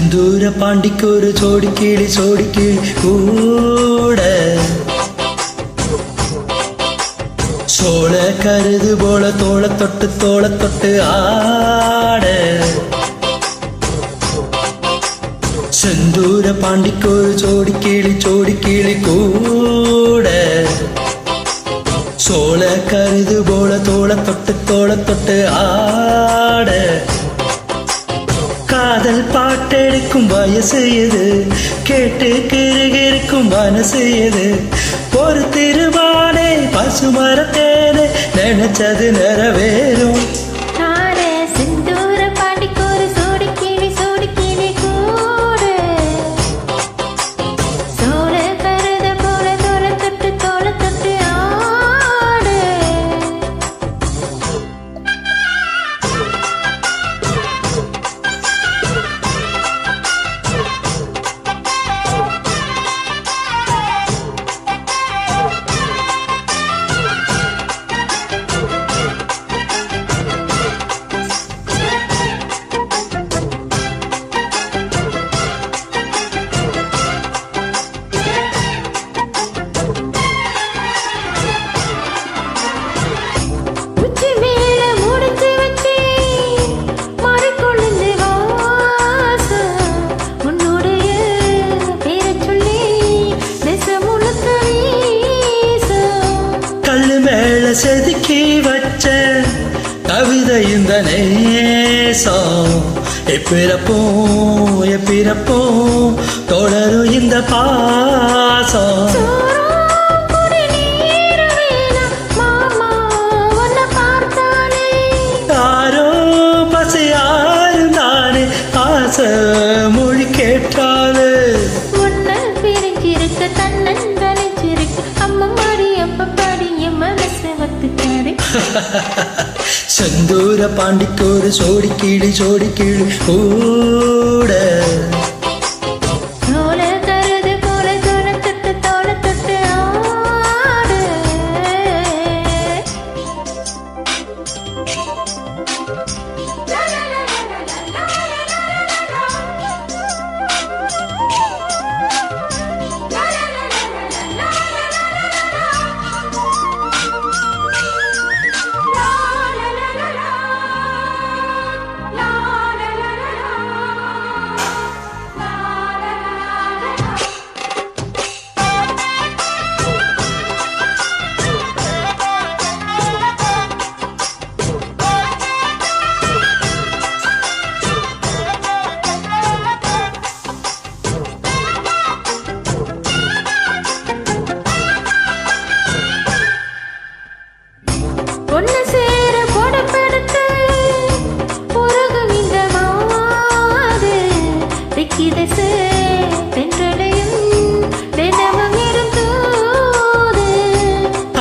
செந்தூர பாண்டிக்கு ஒரு சோடி கிளி கூட சோழ கருது போல தோள தொட்டு ஆட செந்தூர பாண்டிக்கு ஒரு சோடி கிளி கூட சோழ கருது போல தோள தொட்டு ஆட காதல் பாட்டெடுக்கும் வயசு எது கேட்டு கிருகிருக்கும் மனசு எது ஒரு திருவானே பசுமரத்தேனே நினைச்சது நிறைவேறும் செதுக்கி வச்ச கவிதை இந்த நேசம் எப்பிறப்பும் தொடரும் இந்த பாசம் யாரோ பசியாரும் தானே ஆசை மொழி கேட்டாலே செந்தூர பாண்டிக்கு ஒரு சோடி கிளி கூட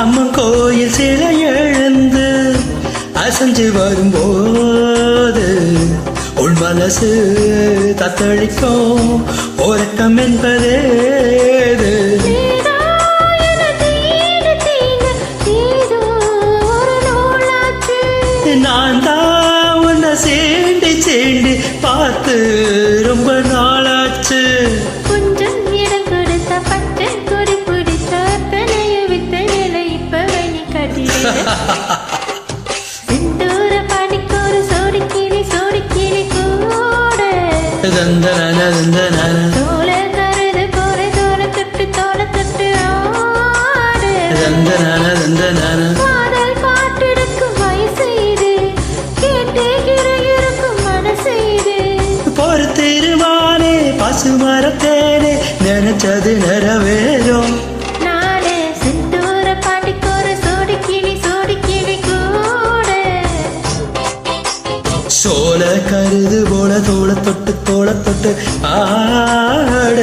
அம்மன் கோயில் சிலை எழுந்து அசைஞ்சு வரும்போது உள் மனசு தத்தளிக்கும் ஓரக்கம் என்பதேது நான் தான் உன்னை சீண்டி பார்த்து ரொம்ப நாளாச்சு கொஞ்சம் இடம் கொடுத்த பட்டு கொடி பிடித்த தலைய வித்த நிலை இப்ப வழி காட்டிட செந்தூர பாண்டிக்கு ஒரு சோடி கிளி கூட தோள கருது போல தோள தொட்டு ஆடு காதல் பாட்டெடுக்கும் வயசு இது கேட்டு கிருகிருக்கும் மனசு இது ஒரு திருவானே பசுமரத்தேனே நினைச்சது நிறைவேறும் நானே செந்தூர பாண்டிக்கு ஒரு சோடி கிளி கூட சோழ கருது போல தோள தொட்டு ஆட